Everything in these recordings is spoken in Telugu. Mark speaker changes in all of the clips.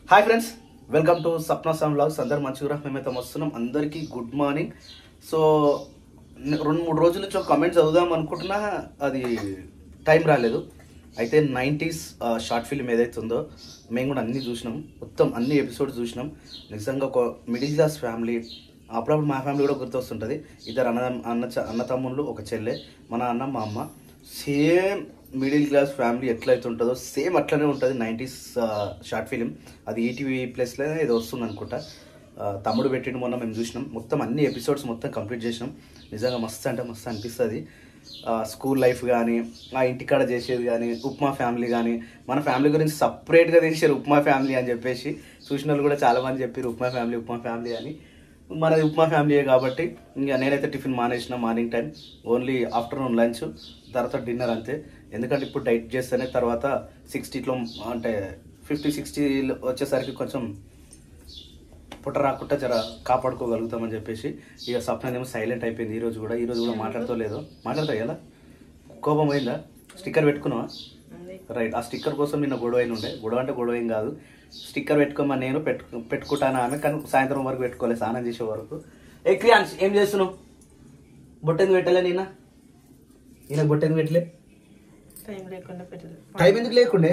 Speaker 1: Hi friends, welcome to Sapna Sam vlogs. అందరు మంచిగా మేమైతే వస్తున్నాం. అందరికీ గుడ్ మార్నింగ్. సో 2-3 రోజుల నుంచి ఒక కమెంట్ చదువుదాం అనుకుంటున్నా, అది టైం రాలేదు. అయితే 90s షార్ట్ ఫిల్మ్ ఏదైతే ఉందో మేము కూడా అన్నీ చూసినాం, మొత్తం అన్ని ఎపిసోడ్స్ చూసినాం. నిజంగా ఒక మిడిల్ క్లాస్ ఫ్యామిలీ, అప్పుడప్పుడు మా ఫ్యామిలీ కూడా గుర్తొస్తుంటుంది. ఇద్దరు అన్న తమ్ముళ్ళు, ఒక చెల్లె, మన అన్న మా అమ్మ. సేమ్ మిడిల్ క్లాస్ ఫ్యామిలీ ఎట్లయితే ఉంటుందో సేమ్ అట్లనే ఉంటుంది 90s షార్ట్ ఫిలిం. అది ఈటీవీ ప్లస్లో ఏదో వస్తుంది అనుకుంటా. తమ్ముడు పెట్టిండు, మొన్న మేము చూసినాం. మొత్తం అన్ని ఎపిసోడ్స్ మొత్తం కంప్లీట్ చేసినాం. నిజంగా మస్తు అంటే మస్తు అనిపిస్తుంది. స్కూల్ లైఫ్ కానీ, ఆ ఇంటికాడ చేసేది కానీ, ఉప్మా ఫ్యామిలీ కానీ, మన ఫ్యామిలీ గురించి సపరేట్గా తీసారు ఉప్మా ఫ్యామిలీ అని చెప్పేసి. చూసిన వాళ్ళు కూడా చాలామంది చెప్పారు ఉప్మా ఫ్యామిలీ అని. మనది ఉప్మా ఫ్యామిలీయే కాబట్టి ఇంకా నేనైతే టిఫిన్ మానేసిన. Morning time only afternoon lunch, తర్వాత డిన్నర్ అంతే. ఎందుకంటే ఇప్పుడు డైట్ చేస్తేనే తర్వాత 60లో అంటే 50-60 వచ్చేసరికి కొంచెం పుట్ట రాకుండా జర కాపాడుకోగలుగుతామని చెప్పేసి ఇక సప్నేమో సైలెంట్ అయిపోయింది. ఈరోజు కూడా మాట్లాడుతూ మాట్లాడతా కదా. కోపం అయిందా? స్టిక్కర్ పెట్టుకున్నావా? రైట్. ఆ స్టిక్కర్ కోసం నిన్న గొడవ ఉండే. గొడవ అంటే గొడవ ఏం కాదు. స్టిక్కర్ పెట్టుకోమని నేను పెట్టుకుంటాను ఆమె, కానీ సాయంత్రం వరకు పెట్టుకోలేదు, స్నానం చేసే వరకు. ఏ క్రియాన్స్, ఏం చేస్తున్నావు? బొట్టెందుకు పెట్టలే ఈయన బొట్టెందుకు పెట్టలే? టైం ఎందుకు లేకుండే?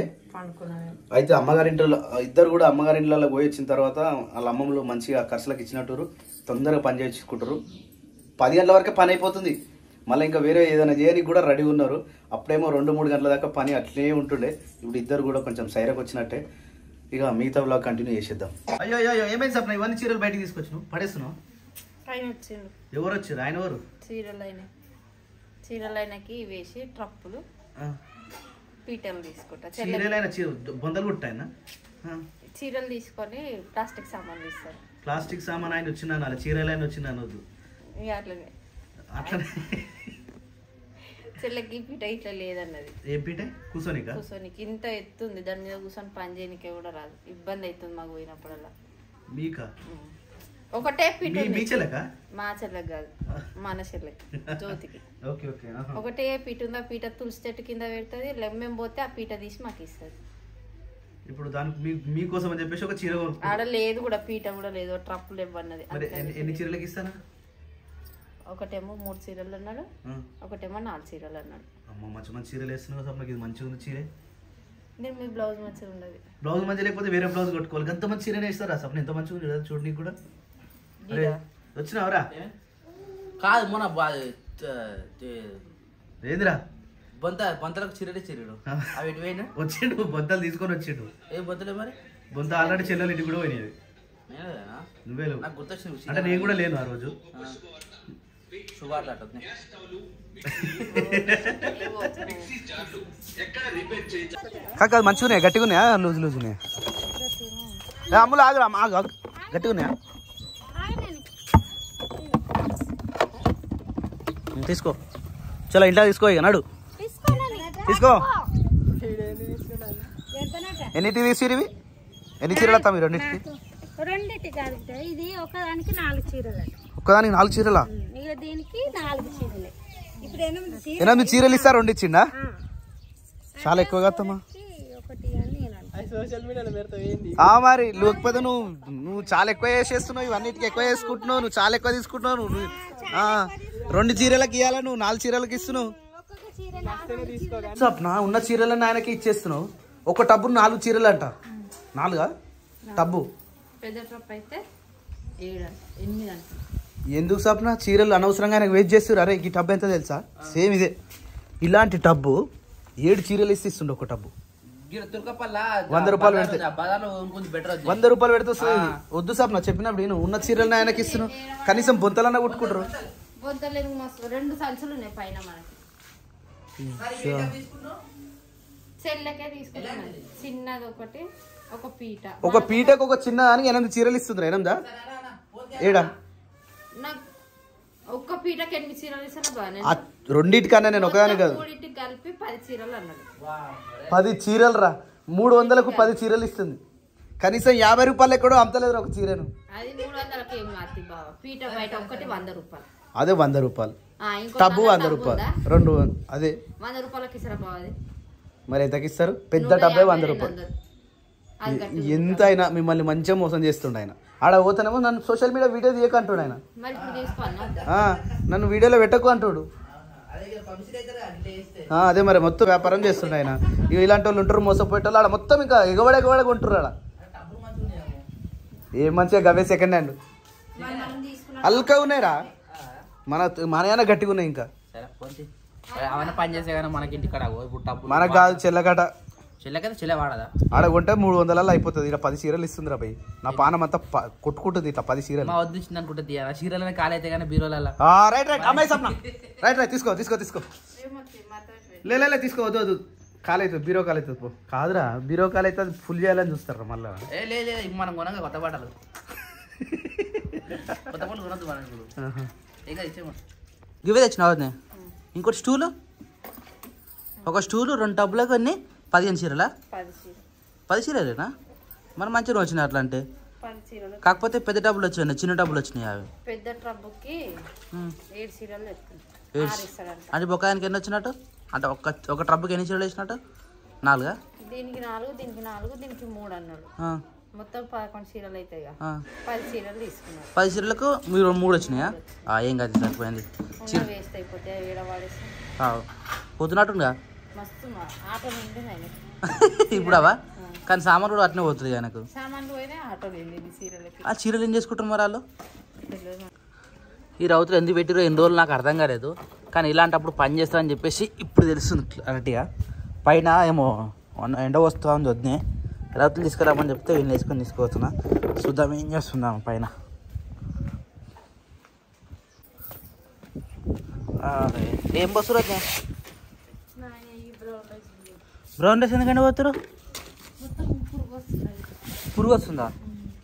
Speaker 1: అయితే అమ్మగారింట్లో ఇద్దరు కూడా అమ్మగారింట్లో పోయి వచ్చిన తర్వాత వాళ్ళ అమ్మమ్మలు మంచిగా ఖర్చులకు ఇచ్చినట్టు తొందరగా పని చేసుకుంటారు. 10 గంటల వరకే పని అయిపోతుంది. మళ్ళీ ఇంకా వేరే ఏదైనా చేయడానికి కూడా రెడీ ఉన్నారు. అప్పుడేమో 2-3 గంటల దాకా పని అట్లే ఉంటుండే. ఇప్పుడు ఇద్దరు కూడా కొంచెం సైరకు వచ్చినట్టే. ఇక మిగతా వ్లాగ్ కంటిన్యూ చేసేద్దాం. అయ్యో ఏమైంది సప్న? ఇవన్నీ చీరలు బయటకు తీసుకొచ్చినావు, పడేస్తున్నావు? ఎవరు వచ్చారు? ఆయన ఎవరు?
Speaker 2: చీరలైనకి వేసి ట్రప్పులు పీటలు తీసుకుంటా.
Speaker 1: బొందలు కుట్టాయన
Speaker 2: చీరలు తీసుకొని ప్లాస్టిక్ సామాన్లు ఇస్తారు.
Speaker 1: ప్లాస్టిక్ సామాన్ ఆయన వచ్చిన చీరలైన వచ్చిన అనొద్దు.
Speaker 2: అట్లనే చెల్లెకి పీట ఇట్లా లేదన్నది.
Speaker 1: ఏ పీట? కూర్చోనికి
Speaker 2: ఇంత ఎత్తుంది, దాని మీద కూర్చొని పని చేయనికే కూడా రాదు. ఇబ్బంది అవుతుంది మాకు పోయినప్పుడల్లా.
Speaker 1: మీకా?
Speaker 2: ఒకటే పీట.
Speaker 1: మా
Speaker 2: చెల్లెకి కాదు, మన చెల్లెకి, జ్యోతికి ఒకటే పీట ఉంది. ఆ పీట తులసి చెట్టు కింద పెడుతుంది. లెమ్మేం పోతే ఆ పీట తీసి మాకు ఇస్తుంది.
Speaker 1: ఇప్పుడు దానికి మీకోసం అని చెప్పేసి ఒక చీర
Speaker 2: ఆడ లేదు కూడా, పీట కూడా లేదు, ట్రప్పులు ఇవ్వన్నది.
Speaker 1: ఎన్ని చీరలకి ఇస్తానా?
Speaker 2: ఒకటేమో 3 చీరలు అన్నాడు, ఒకటేమో 4 చీరలు అన్నాడు.
Speaker 1: అమ్మ మంచి చీరలు వేస్తున్నావు కదా. ఇది మంచిగా ఉంది చీరే.
Speaker 2: నేను మీ బ్లౌజ్ మంచిగా ఉండదు.
Speaker 1: బ్లౌజ్ మంచిగా లేకపోతే వేరే బ్లౌజ్ కట్టుకోవాలి. అంత మంచి చీరనే ఇస్తారా సప్న? ఎంత మంచిగా ఉంది కదా చూడడానికి కూడా. వచ్చినావరా?
Speaker 3: కాదు, మొన్న
Speaker 1: ఏందిరా
Speaker 3: బొంతలకు చీరడు అవి
Speaker 1: వచ్చిండు. బొంతలు తీసుకొని వచ్చిండు.
Speaker 3: ఏ బొంతలే మరి?
Speaker 1: బొంత ఆల్రెడీ చెల్లెలు ఇంటికి కూడా పోయినది. నువ్వే
Speaker 3: నాకు గుర్తొచ్చింది
Speaker 1: అంటే నేను కూడా లేను ఆ రోజు. కాదు మంచిగా ఉన్నాయా? గట్టిగా ఉన్నాయా? లూజ్ ఉన్నాయా? అమ్ములు ఆగు, గట్టిగా ఉన్నాయా? తీసుకో, చలో ఇంట్లో తీసుకో. ఇక నడు తీసుకో. ఎన్నిటి తీసిరు ఇవి? ఎన్ని చీరలు వస్తా మీరు?
Speaker 4: రెండింటి ఇది ఒకదానికి 4 చీరలు.
Speaker 1: ఒక్కదానికి 4 చీరలా?
Speaker 4: దీనికి 4 చీరలే. ఇప్పుడు
Speaker 1: 8 చీరలు ఇస్తా. 2 ఇచ్చిండా? చాలా ఎక్కువగా వస్తామా మరి. లేకపోతే నువ్వు చాలా ఎక్కువ చేసేస్తున్నావు. ఇవన్నిటికి ఎక్కువ చేసుకుంటున్నావు. నువ్వు చాలా ఎక్కువ తీసుకుంటున్నావు. నువ్వు 2 చీరలకి ఇవ్వాలా, నువ్వు 4 చీరలకి ఇస్తున్నావు. సప్న ఉన్న చీరలను ఆయనకి ఇచ్చేస్తున్నావు. ఒక టబ్బు 4 చీరలు అంట. 4గా టబ్బు? ఎందుకు సప్న చీరలు అనవసరంగా ఆయనకు వెయిట్ చేస్తారు? అరే ఈ టబ్బు ఎంత తెలుసా? సేమ్ ఇదే. ఇలాంటి టబ్బు 7 చీరలు ఇస్తుండే ఒక టబ్బు. 100 రూపాయలు పెడితే 100 రూపాయలు పెడితే వస్తుంది. వద్దు సప్న, చెప్పినప్పుడు నేను ఉన్న చీరలను ఆయనకి ఇస్తున్నావు. కనీసం బొంతలన్నా కుట్టుకుంటారు.
Speaker 2: 2 సంచులు ఉన్నాయి పైన మనకి. చెల్లెకే తీసుకుంటాను. చిన్నది ఒకటి, ఒక పీట.
Speaker 1: ఒక పీటకు ఒక చిన్న దానికి 8 చీరలు ఇస్తుండ్రా? 8 ఏడా?
Speaker 2: ఒక్క పీటకి 8 చీరలు ఇస్తాను బాగా.
Speaker 1: రెండింటికన్నా నేను ఒకదాని కాదు,
Speaker 2: 3 కలిపి 10 చీరలు అన్నాడు.
Speaker 1: 10 చీరలు రా. 300కు 10 చీరలు ఇస్తుంది. కనీసం 50 రూపాయలు ఎక్కడో అమ్మతలేదు ఒక చీరను.
Speaker 2: అది 300కి ఏం మార్తి బావ. పీట బయట ఒక్కటి 100 రూపాయలు.
Speaker 1: అదే 100 రూపాయలు. టబ్బు 100 రూపాయలు. 2 అదే
Speaker 2: 100 రూపాయలకి ఇస్తారా బావ? అది
Speaker 1: మరి ఎంతకి ఇస్తారు? పెద్ద టబ్బే 100 రూపాయలు. ఎంత అయినా మిమ్మల్ని మంచిగా మోసం చేస్తుండే ఆయన. ఆడ పోతానేమో నన్ను సోషల్ మీడియా వీడియో తీయక అంటాడు ఆయన.
Speaker 2: మరి ఇప్పుడు చేసుకోవాలన్నా
Speaker 1: నన్ను వీడియోలో పెట్టకు అంటాడు. అదే మరి మొత్తం వ్యాపారం చేస్తుండే ఆయన. ఇక ఇలాంటి వాళ్ళు ఉంటారు మోసపోయేటోళ్ళు ఆడ మొత్తం ఇంకా ఎగబడే కొంటారు ఆడ. ఏం మంచిగా గవే సెకండ్ హ్యాండ్ అల్కా ఉన్నాయిరా, మన గట్టిగా ఉన్నాయి. ఇంకా
Speaker 3: అవన్నీ పని చేసే కానీ మనకి ఇంటికాడ
Speaker 1: మనకు కాదు చెల్లగట
Speaker 3: చెల్లెకైతే చెల్లె వాడదా
Speaker 1: ఆడ కొంటే 300 అయిపోతుంది. ఇలా 10 చీరలు ఇస్తుందిరా భయ్. నా పానం అంతా కొట్టుకుంటుంది ఇట్లా 10 చీరలు.
Speaker 3: మా వద్దు అనుకుంటుంది చీరలనే కాలైతే కానీ బీరోల.
Speaker 1: రైట్ అమ్మాయి సప్న రైట్ తీసుకో లే తీసుకో వద్దు కాలవుతుంది బీరో కాలవుతుంది పో. కాదురా బీరో కాలవుతుంది ఫుల్ చేయాలని చూస్తారా మళ్ళీ.
Speaker 3: లే మనం కొనగా కొత్త బట్టలు కొనద్దు మనం ఇంకా ఇచ్చేమో ఇవే తెచ్చినావు. ఇంకోటి స్టూలు, ఒక స్టూలు 2 టబ్బులకు అన్ని 15 చీరలా? 10 చీరలేనా? మరి మంచిగా వచ్చినాయి అట్లా అంటే. కాకపోతే పెద్ద టబ్బులు వచ్చినాయి, చిన్న టబ్బులు వచ్చినాయి. అవి
Speaker 2: పెద్ద టబ్బుకి 7 చీరలు
Speaker 3: అంటే బొక్కాయానికి ఎన్ని వచ్చినట్టు? అంటే ఒక ట్రబ్బుకి ఎన్ని చీరలు వేసినట్టు? 4?
Speaker 2: దీనికి 4, దీనికి 4, దీనికి 3 అన్నాడు. మొత్తం 11 చీరలు అవుతాయి. 10 చీరలు తీసుకున్నారు.
Speaker 3: 10 చీరలకు మీరు 3 వచ్చినాయా? ఏం కాదు సరిపోయింది.
Speaker 2: వేస్ట్ అయిపోతే
Speaker 3: పోతున్నట్టుందా
Speaker 2: మస్తు ఆటో నిండి
Speaker 3: ఇప్పుడు అవా? కానీ సామాన్లు కూడా అట్నే పోతుంది ఆయనకు.
Speaker 2: సామాన్లు పోయినా ఆటో నిండింది చీరలకి.
Speaker 3: ఆ చీరలు ఏం చేసుకుంటారు మరి వాళ్ళు? ఈ రౌతులు ఎందుకు పెట్టిరో ఎన్ని రోజులు నాకు అర్థం కాలేదు. కానీ ఇలాంటప్పుడు పని చేస్తారని చెప్పేసి ఇప్పుడు తెలుస్తుంది క్లారిటీగా. పైన ఏమో ఎండ వస్తుందని వద్దే రౌతులు తీసుకురామని చెప్తే వీళ్ళు వేసుకొని తీసుకుపోతున్నా. చూద్దాం ఏం చేస్తున్నాం పైన. ఏం బస్సు రోజు బ్రౌన్ రైస్ ఎందుకంటే పోతారు? పురుగు వస్తుందా?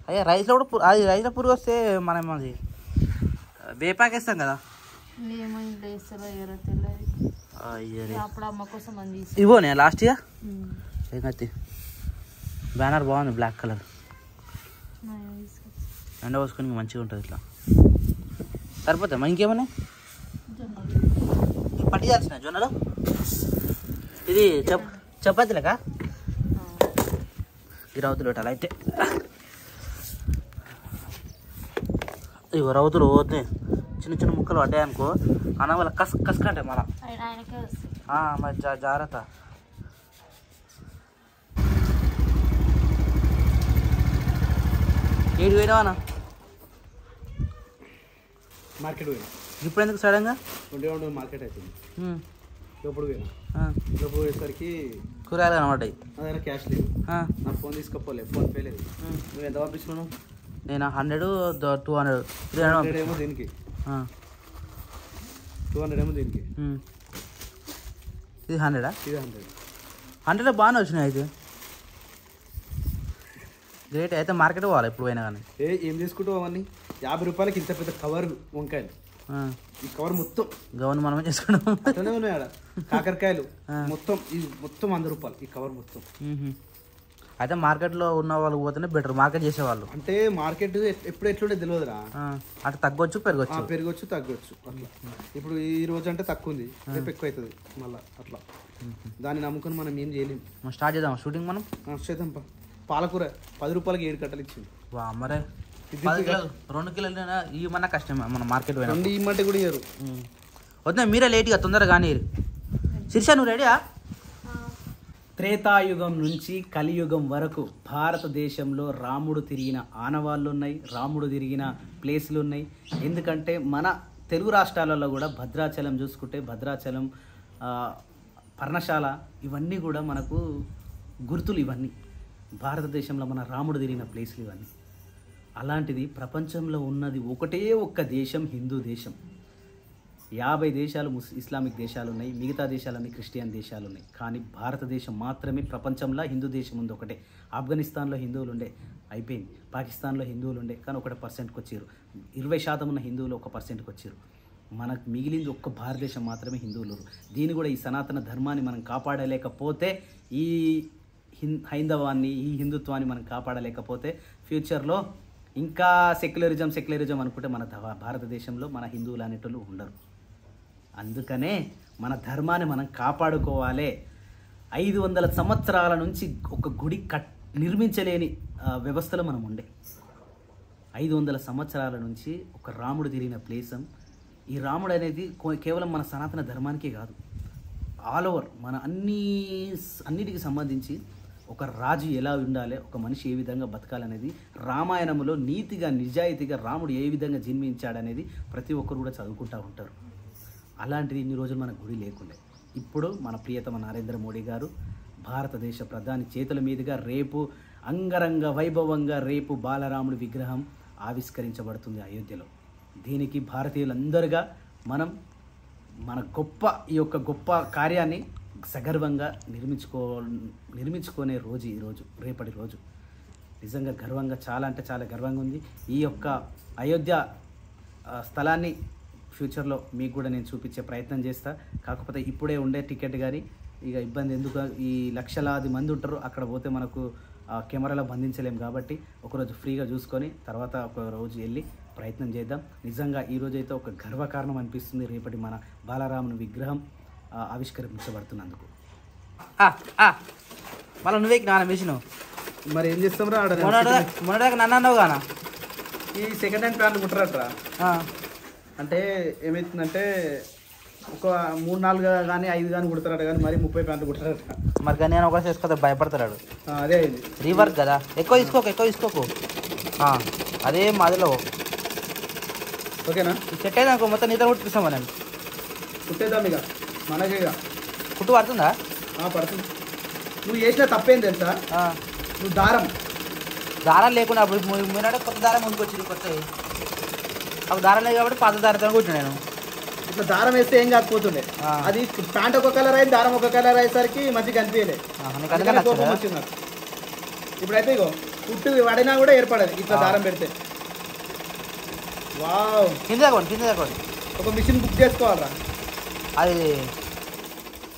Speaker 3: అయ్యా రైస్లో కూడా అది రైస్లో పురుగు వస్తే మనం అది వేపాకేస్తాం కదా. ఇవోనే లాస్ట్ ఇయర్ ఏంకత్తి బ్యానర్ బాగుంది బ్లాక్ కలర్. ఎండ పోసుకొని మంచిగా ఉంటుంది ఇట్లా. సరిపోతాయి మా ఇంకేమన్నా పట్టి చేయాల్సిన జొన్నలు. ఇది చపాతీలకా? ఈ రౌతులు పెట్టాలి అయితే. ఇవి రౌతులు పోతే చిన్న చిన్న ముక్కలు పడ్డాయనుకో అన్న వాళ్ళ కసుకంటే మళ్ళా మరి జాగ్రత్త. ఏడు పోయినావా?
Speaker 1: మార్కెట్ పోయినా.
Speaker 3: ఇప్పుడు ఎందుకు సడన్గా?
Speaker 1: మార్కెట్ అవుతుంది లోపల పోయినా. లోపల పోయేసరికి
Speaker 3: కూరగాయలు కనబడ్డాయి.
Speaker 1: అదైనా క్యాష్ లేదు. నా ఫోన్ తీసుకోపోలే, ఫోన్ పే లేదు. నువ్వు ఎంత పంపించినావు?
Speaker 3: నేను 100, 200, 300
Speaker 1: ఏమో దీనికి, 200 ఏమో దీనికి.
Speaker 3: ఇది 100?
Speaker 1: ఇది 100.
Speaker 3: 100 బాగానే వచ్చినాయి అయితే. గ్రేట్ అయితే మార్కెట్ పోవాలి ఎప్పుడు పోయినా కానీ.
Speaker 1: ఏం తీసుకుంటావు అవన్నీ? 50 రూపాయలకి ఇంత పెద్ద కవర్ వంకాయలు. ఈ కవర్ మొత్తం
Speaker 3: గవర్న మనమే చేసుకున్నాం.
Speaker 1: అట్లనే ఉన్నాయి ఆడ కాకరకాయలు మొత్తం. ఇది మొత్తం 100 రూపాయలు ఈ కవర్ మొత్తం.
Speaker 3: అయితే మార్కెట్లో ఉన్న వాళ్ళు పోతేనే బెటర్, మార్కెట్ చేసేవాళ్ళు.
Speaker 1: అంటే మార్కెట్ ఎప్పుడు ఎట్లుంటే తెలియదురా.
Speaker 3: అంటే తగ్గొచ్చు
Speaker 1: పెరగచ్చు తగ్గొచ్చు అట్లా. ఇప్పుడు ఈ రోజు అంటే తక్కువ ఉంది, రేపు ఎక్కువ అవుతుంది మళ్ళీ అట్లా. దాన్ని నమ్ముకొని మనం ఏం చేయలేము.
Speaker 3: స్టార్ట్ చేద్దాం షూటింగ్ మనం.
Speaker 1: చేద్దాం. పాలకూర 10 రూపాయలకి 7 కట్టలు ఇచ్చింది.
Speaker 3: మరే 2 కిలోలు ఇవ్వమన్నా కష్టమే మన మార్కెట్ పోయినా.
Speaker 1: ఇమ్మంటే కూడా ఇయ్యరు.
Speaker 3: వద్దా మీరే లేట్గా తొందరగా కానీ. శిర్ష నువ్వు రెడీయా?
Speaker 5: త్రేతాయుగం నుంచి కలియుగం వరకు భారతదేశంలో రాముడు తిరిగిన ఆనవాళ్ళు ఉన్నాయి, రాముడు తిరిగిన ప్లేసులు ఉన్నాయి. ఎందుకంటే మన తెలుగు రాష్ట్రాలలో కూడా భద్రాచలం చూసుకుంటే భద్రాచలం, పర్ణశాల ఇవన్నీ కూడా మనకు గుర్తులు. ఇవన్నీ భారతదేశంలో మన రాముడు తిరిగిన ప్లేసులు ఇవన్నీ. అలాంటిది ప్రపంచంలో ఉన్నది ఒకటే ఒక్క దేశం, హిందూ దేశం. 50 దేశాలు ఇస్లామిక్ దేశాలు ఉన్నాయి, మిగతా దేశాలన్నీ క్రిస్టియన్ దేశాలు ఉన్నాయి. కానీ భారతదేశం మాత్రమే ప్రపంచంలో హిందూ దేశం ఉంది ఒకటే. ఆఫ్ఘనిస్తాన్లో హిందువులు ఉండే, అయిపోయింది. పాకిస్తాన్లో హిందువులు ఉండే, కానీ 1%కి వచ్చారు. 20% ఉన్న హిందువులు 1%కి వచ్చారు. మనకు మిగిలింది ఒక్క భారతదేశం మాత్రమే హిందువులు. దీన్ని కూడా ఈ సనాతన ధర్మాన్ని మనం కాపాడలేకపోతే, ఈ హైందవాన్ని, ఈ హిందుత్వాన్ని మనం కాపాడలేకపోతే ఫ్యూచర్లో ఇంకా సెక్యులరిజం అనుకుంటే మన భారతదేశంలో మన హిందువులు అనేటోళ్ళు ఉండరు. అందుకనే మన ధర్మాన్ని మనం కాపాడుకోవాలి. 500 సంవత్సరాల నుంచి ఒక గుడి నిర్మించలేని వ్యవస్థలో మనం ఉండే 500 సంవత్సరాల నుంచి ఒక రాముడు తిరిగిన ప్లేసం. ఈ రాముడు అనేది కేవలం మన సనాతన ధర్మానికే కాదు, ఆల్ ఓవర్ మన అన్నిటికి సంబంధించి ఒక రాజు ఎలా ఉండాలి, ఒక మనిషి ఏ విధంగా బతకాలనేది రామాయణంలో నీతిగా నిజాయితీగా రాముడు ఏ విధంగా జన్మించాడనేది ప్రతి ఒక్కరు కూడా చదువుకుంటూ ఉంటారు. అలాంటిది ఇన్ని రోజులు మన గుడి లేకుండే. ఇప్పుడు మన ప్రియతమ నరేంద్ర మోడీ గారు భారతదేశ ప్రధాని చేతుల మీదుగా రేపు అంగరంగ వైభవంగా రేపు బాలరాముడి విగ్రహం ఆవిష్కరించబడుతుంది అయోధ్యలో. దీనికి భారతీయులందరుగా మనం మన ఈ యొక్క గొప్ప కార్యాన్ని సగర్వంగా నిర్మించుకునే రోజు ఈరోజు, రేపటి రోజు. నిజంగా గర్వంగా, చాలా అంటే చాలా గర్వంగా ఉంది. ఈ యొక్క అయోధ్య స్థలాన్ని ఫ్యూచర్లో మీకు కూడా నేను చూపించే ప్రయత్నం చేస్తా. కాకపోతే ఇప్పుడే ఉండే టికెట్ కానీ ఇక ఇబ్బంది ఎందుకు, ఈ లక్షలాది మంది ఉంటారు, అక్కడ పోతే మనకు కెమెరాలో బంధించలేం కాబట్టి ఒకరోజు ఫ్రీగా చూసుకొని తర్వాత ఒక రోజు వెళ్ళి ప్రయత్నం చేద్దాం. నిజంగా ఈరోజు అయితే ఒక గర్వకారణం అనిపిస్తుంది రేపటి మన బాలరాముని విగ్రహం ఆవిష్కరించబడుతున్నందుకు.
Speaker 3: మళ్ళీ నువ్వే నాన్న మిషన్
Speaker 5: మరి ఏం చేస్తాం రా,
Speaker 3: మొన్నదాకా నన్ను అన్నావు కానా
Speaker 5: ఈ సెకండ్ హ్యాండ్ ప్యాంట్లు కుట్టరట్రా. అంటే ఏమవుతుందంటే ఒక 3-4 కానీ 5 కానీ కుడతారట, కానీ మరి 30 ప్యాంట్లు కుడతారట.
Speaker 3: మరి కానీ నేను ఒకటి చేసుకో భయపడతాడు.
Speaker 5: అదే అయింది
Speaker 3: రీవర్క్ కదా, ఎక్కువ తీసుకోకు అదే మాదిలో.
Speaker 5: ఓకేనా,
Speaker 3: సెట్ అయితే అనుకో మొత్తం నిద్ర కుట్టిస్తామా నేను.
Speaker 5: కుట్టేద్దాం ఇక మనకే ఇక.
Speaker 3: కుట్టు పడుతుందా?
Speaker 5: పడుతుంది. నువ్వు చేసిన తప్పేం తెలుసా, నువ్వు దారం
Speaker 3: లేకుండా అప్పుడు మీనాడే కొత్త దారం ముందుకొచ్చింది, కొత్త అప్పుడు దారం లేదు కాబట్టి పాత దారంతో కుట్టిన నేను.
Speaker 5: ఇట్లా దారం వేస్తే ఏం కాకపోతుండే, అది ప్యాంట్ ఒక కలర్ అయింది, దారం ఒక కలర్ అయ్యేసరికి మంచిగా కనిపించలే. కోపం వచ్చింది నాకు. ఇప్పుడైతే ఇగో కుట్టు పడినా కూడా ఏర్పడదు ఇట్లా దారం పెడితే. వావ్,
Speaker 3: కింద
Speaker 5: ఒక మిషన్ బుక్ చేసుకోవాలరా,
Speaker 3: అది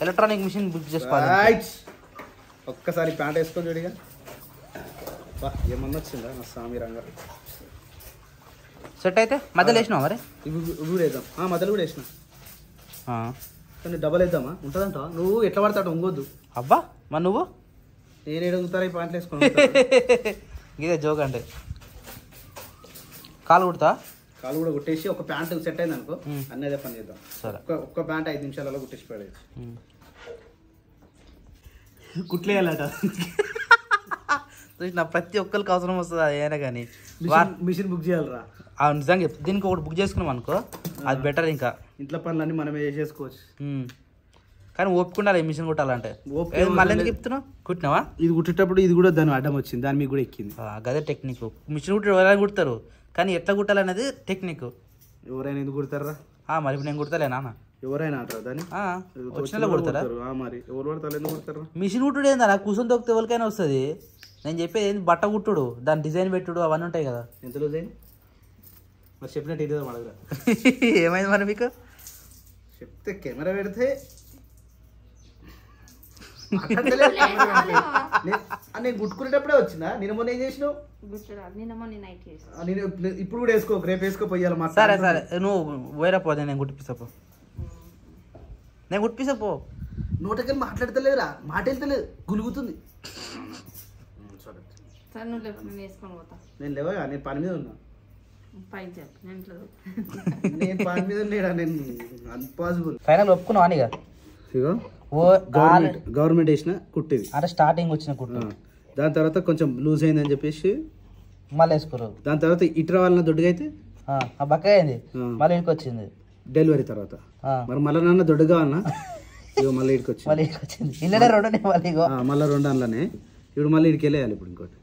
Speaker 3: ఎలక్ట్రానిక్ మిషన్ బుక్ చేసుకోవాలి.
Speaker 5: ఒక్కసారి ప్యాంట్ వేసుకొని చూడిగా, వా ఏమన్నా వచ్చిందా మా స్వామి రంగా.
Speaker 3: సెట్ అయితే మధ్యలో వేసినావా మరి?
Speaker 5: ఇవి కూడా వేద్దాం, మధ్యలో కూడా వేసిన, కానీ డబల్ వేద్దామా ఉంటుందంట. నువ్వు ఎట్లా పడతాడు ఉంగొద్దు.
Speaker 3: అబ్బా మరి నువ్వు
Speaker 5: నేను ఎడుగుతారా ఈ ప్యాంట్లు వేసుకుని
Speaker 3: ఇదే జోక్ అంటే. కాలు కుడతా,
Speaker 5: కాలు కూడా కుట్టేసి ఒక ప్యాంట్ సెట్ అయింది అనుకో అన్నీ అదే పని చేద్దాం.
Speaker 3: సరే,
Speaker 5: ఒక్క ప్యాంట్ 5 నిమిషాలలో కుట్టేసి పడేది. కుట్లేయాలట
Speaker 3: నా ప్రతి ఒక్కరికి అవసరం వస్తుంది అయినా కానీ
Speaker 5: మిషన్ బుక్ చేయాలరా.
Speaker 3: నిజంగా దీనికి ఒకటి బుక్ చేసుకున్నాం అనుకో అది బెటర్. ఇంకా
Speaker 5: ఇంట్లో పనులన్నీ మనమే చేసేసుకోవచ్చు,
Speaker 3: కానీ ఒప్పుకుండాలి ఈ మిషన్ కుట్టాలంటే. మళ్ళీ ఎందుకు చెప్తున్నావు? కుట్టినావా?
Speaker 5: ఇది కుట్టేటప్పుడు ఇది కూడా దాని అడ్డం వచ్చింది, దాని మీద కూడా ఎక్కింది.
Speaker 3: అదే టెక్నిక్. మిషన్ కుట్టి ఎవరైనా కుడతారు, కానీ ఎట్లా కుట్టాలనేది టెక్నిక్.
Speaker 5: ఎవరైనా ఎందుకు కుడతారా?
Speaker 3: మరి ఇప్పుడు నేను కుడతలే నాన్న,
Speaker 5: ఎవరైనా అంటారు దాన్ని
Speaker 3: వచ్చిన కుడతారా?
Speaker 5: మరి ఎవరు పడతారు ఎందుకు కుడతారు?
Speaker 3: మిషన్ కుట్టుడు ఏందా కూర్చొని తొక్కితే ఎవరికైనా వస్తుంది. నేను చెప్పేది ఏంది, బట్ట కుట్టుడు, దాని డిజైన్ పెట్టుడు అవన్నీ ఉంటాయి కదా.
Speaker 5: ఎంత లూజ్ అయింది మరి చెప్పినట్టు ఇది అడగరా.
Speaker 3: ఏమైంది మరి మీకు
Speaker 5: చెప్తే కెమెరా పెడితే నేను గుట్టుకునేటప్పుడే వచ్చిందా? నేను మొన్న ఏం చేసినావు? ఇప్పుడు కూడా వేసుకో, రేపు వేసుకోపోయాలి.
Speaker 3: సరే సరే, నువ్వు వేరే పోదే, నేను గుట్టిపిస్తాపో, నేను గుట్టిపిస్తాపో.
Speaker 5: నోటకెళ్ళి మాట్లాడతలేదురా, మాట వెళ్తలేదు, గులుగుతుంది. నేను లేవా, నేను పని మీద ఉన్నా. నేను పని మీద లేడా, నేను అన్పాసిబుల్.
Speaker 3: ఫైనల్ ఒప్పుకున్నావా?
Speaker 5: ఇగో గవర్నమెంట్ వేసిన కుట్టేది
Speaker 3: అంటే స్టార్టింగ్ వచ్చిన కుట్టు,
Speaker 5: దాని తర్వాత కొంచెం లూజ్ అయిందని చెప్పేసి
Speaker 3: మళ్ళీ వేసుకోరు.
Speaker 5: దాని తర్వాత ఇటు రావాలన్న దొడ్డుగా అయితే
Speaker 3: బక్క అయింది, మళ్ళీ ఇంటికి వచ్చింది
Speaker 5: డెలివరీ తర్వాత. మరి మళ్ళీ నాన్న దొడ్డుగా అన్నా, ఇగో మళ్ళీ ఇటుకి వచ్చింది.
Speaker 3: ఇల్లనే రెండు
Speaker 5: మళ్ళీ 2 అందులోనే. ఇప్పుడు మళ్ళీ ఇటుకి వెళ్ళేయాలి. ఇప్పుడు ఇంకోటి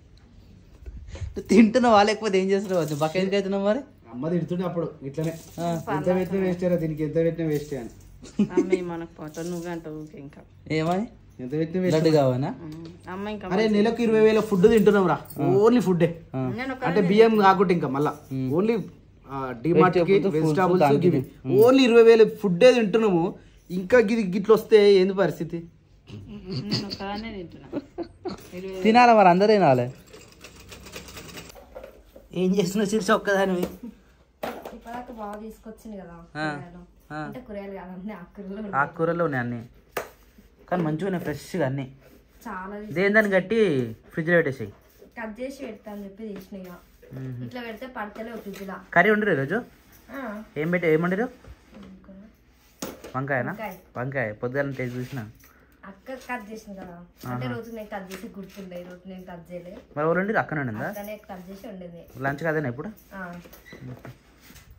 Speaker 3: తింటున్నావా లేకపోతే ఏం చేస్తున్నావు? బక్క ఎందుకు అవుతున్నావు మరి?
Speaker 5: అమ్మ తిడుతుండే అప్పుడు ఇట్లనే, ఎంత పెట్టినా వేస్ట్ అయ్యారా, దీనికి ఎంత పెట్టినా వేస్ట్ అని.
Speaker 3: ఏమని
Speaker 5: ఎంత పెట్టినా
Speaker 3: లడ్డు కావాలా?
Speaker 5: అరే నెలకు 20,000 ఫుడ్ తింటున్నాం రా, ఓన్లీ ఫుడ్డే. అంటే బియ్యం కాకుండా ఇంకా మళ్ళా ఓన్లీ డిమార్ట్ కి వెజిటబుల్స్ ఓన్లీ 20,000 ఫుడ్డే తింటున్నాము. ఇంకా గిట్ల వస్తే ఏంది పరిస్థితి?
Speaker 3: తినాలా మరి, అందరూ తినాలి. ఏం చేస్తున్నావు శీర్ష ఒక్కదానివి?
Speaker 2: బాగా తీసుకొచ్చింది కదా, ఆకుకూరలు
Speaker 3: ఉన్నాయి అన్ని, కానీ మంచిగా ఉన్నాయి, ఫ్రెష్గా అన్ని.
Speaker 2: చాలా
Speaker 3: దేని దాన్ని కట్టి ఫ్రిడ్జ్లో పెట్టేసాయి.
Speaker 2: కట్ చేసి పెడతా అని చెప్పి తీసిన ఇక ఇట్లా పెడితే పడతలే ఫ్రిడ్జ్లో.
Speaker 3: కర్రీ వండిరు ఈరోజు? ఏం వండిరు? వంకాయనా? వంకాయ పొద్దుగాల టేస్ట్ చూసిన
Speaker 2: అక్క కట్ చేసింది కదా, అంటే రోజు నేను కట్ చేసి గుర్తుండే, రోజు నేను కట్ చేయలేదు.
Speaker 3: మరి వాళ్ళు వండిరు? అక్కడ ఉండిందా?
Speaker 2: కట్ చేసి వండింది.
Speaker 3: లంచ్ కదేనా ఇప్పుడు?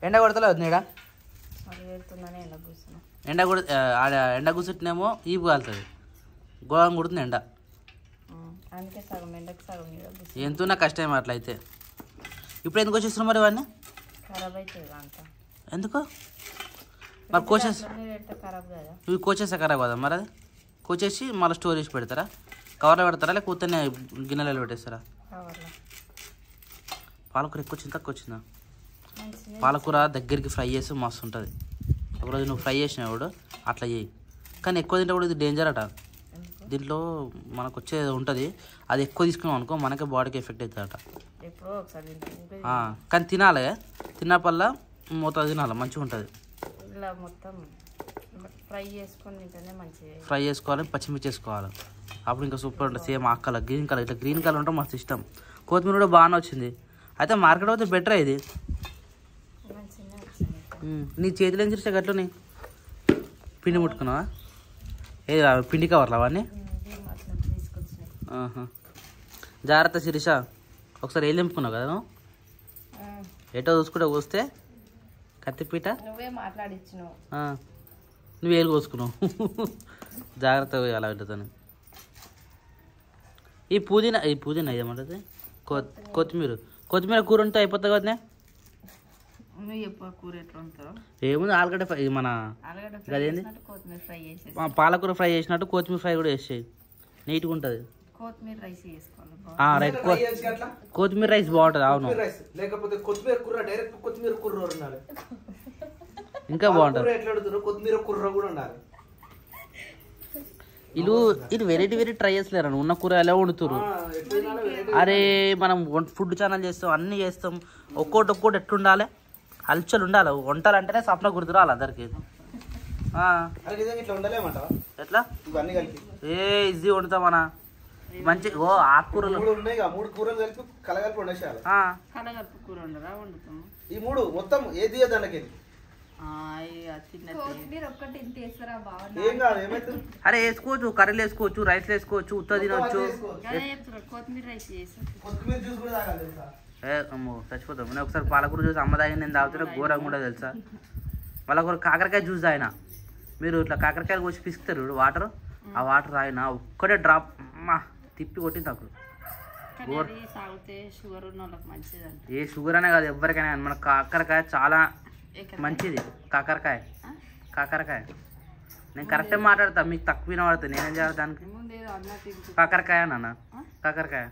Speaker 3: ఎండ కొడతలే వద్దు నీడ?
Speaker 2: పెడుతుందని ఎండ కూర్చున్నా.
Speaker 3: ఎండ కూర్చుంటేనేమో ఈపు కాలుతుంది, గోళం కుడుతుంది ఎండ.
Speaker 2: అందుకే సగం ఎండకి సగం
Speaker 3: ఎంతున్నా కష్టం అట్లయితే. ఇప్పుడు ఎందుకు వచ్చేస్తున్నావు మరి ఇవన్నీ?
Speaker 2: ఖరాబ్ అవుతుంది అంతా.
Speaker 3: ఎందుకు మరి కోచేసి
Speaker 2: ఖరాబ్ కదా,
Speaker 3: ఇవి కోచేస్తే ఖరాబ్ కదా మరి? అది కోచేసి మళ్ళీ స్టోర్ చేసి పెడతారా? కవర్లో పెడతారా లేకపోతే గిన్నెలలో పెట్టేస్తారా? పాలకూర ఎక్కువ వచ్చింది తక్కువ వచ్చిందా? పాలకూర దగ్గరికి ఫ్రై చేసి మస్తు ఉంటుంది. ఒకరోజు నువ్వు ఫ్రై చేసినావు కూడా అట్లా చేయి, కానీ ఎక్కువ తింటే కూడా ఇది డేంజర్ అట. దీంట్లో మనకు వచ్చేది ఉంటుంది, అది ఎక్కువ తీసుకున్నాం అనుకో మనకే బాడీకి ఎఫెక్ట్ అవుతుంది అట. కానీ తినాలి, తిన్నపల్లా మూత తినాలి, మంచిగా ఉంటుంది.
Speaker 2: ఇలా మొత్తం ఫ్రై చేసుకొని తింటేనే మంచిగా.
Speaker 3: ఫ్రై చేసుకోవాలి, పచ్చిమిర్చి వేసుకోవాలి, అప్పుడు ఇంకా సూపర్ ఉంటుంది. సేమ్ ఆ కలర్ గ్రీన్ కలర్, ఇట్లా గ్రీన్ కలర్ ఉంటే మస్తు ఇష్టం. కొత్తిమీర కూడా బాగానే వచ్చింది. అయితే మార్కెట్ అయితే బెటర్ ఇది. నీ చేతిలో ఏం చేసా గట్లని పిండి ముట్టుకున్నావా? ఏది పిండి కవర్లు అవన్నీ? జాగ్రత్త శిరీష, ఒకసారి ఏం నింపుకున్నావు కదా నువ్వు? ఎటో చూసుకుంటే కోస్తే కత్తిపీట
Speaker 2: నువ్వే మాట్లాడిచ్చినావు,
Speaker 3: నువ్వు ఏలు కోసుకున్నావు. జాగ్రత్త అలా పెట్టదని. ఈ పుదీనా ఏమంటుంది? కొత్తిమీర కూర ఉంటే అయిపోతుంది కదా?
Speaker 2: కూర ఎట్లా ఉంటావు?
Speaker 3: ఏముంది, ఆలుగడ్డ ఫ్రై, మన అదేంది పాలకూర ఫ్రై చేసినట్టు కొత్తిమీర ఫ్రై కూడా వేసేయి, నీట్గా ఉంటుంది.
Speaker 2: కొత్తిమీర రైస్ చేసుకోవాలి.
Speaker 3: రైట్, కొత్తిమీర రైస్ బాగుంటుంది. అవును,
Speaker 1: లేకపోతే కొత్తిమీర కూర డైరెక్ట్ కొత్తిమీర కూర ఉండాలి,
Speaker 3: ఇంకా బాగుంటుంది.
Speaker 1: ఎట్లా కొత్తిమీర కూర కూడా ఉండాలి.
Speaker 3: ఇది వెరైటీ ట్రై చేస్తలేరు, ఉన్న కూర ఎలా వండుతురు. అరే మనం ఫుడ్ ఛానల్ చేస్తాం, అన్నీ చేస్తాం, ఒక్కోటి ఎట్లుండాలి, హల్చల్ ఉండాలి. వంటలు అంటేనే స్వప్న గుర్తురాలి అందరికి. ఎట్లా ఈజీ వండుతామన్నా మంచి. ఓ ఆకుకూరలు
Speaker 1: 3 కూరలు కలిపి కలగలిపి వండేసాలి.
Speaker 2: కలగలుపు కూర ఉండదా వండుతాము.
Speaker 1: ఈ 3 మొత్తం ఏది దానికి ఏం కాదు, ఏమైతుంది?
Speaker 3: అరే వేసుకోవచ్చు, కర్రీలు వేసుకోవచ్చు, రైస్ వేసుకోవచ్చు, ఉత్త తినవచ్చు.
Speaker 2: కొత్తిమీర రైస్ చేసి
Speaker 1: కొత్తిమీర జ్యూస్ కూడా తాగాలి తెలుసా?
Speaker 3: చచ్చిపోతాం. నేను ఒకసారి పాలకూర జ్యూస్ అమ్మ తాగి నేను తాగుతున్నా, ఘోరంగా కూడా తెలుసా. వాళ్ళ కాకరకాయ జ్యూస్ తాగిన, మీరు ఇట్లా కాకరకాయలు కోసి పిసుకుతారు వాటర్, ఆ వాటర్ తాగిన ఒక్కటే డ్రాప్ తిప్పి కొట్టింది నాకు. ఏ షుగర్ అనే కాదు ఎవరికైనా, మన కాకరకాయ చాలా మంచిది. కాకరకాయ నేను కరెక్టే మాట్లాడతా, మీకు తక్కువ వినబడుతుంది. నేనేం చేయాలి దానికి? కాకరకాయ నాన్న, కాకరకాయ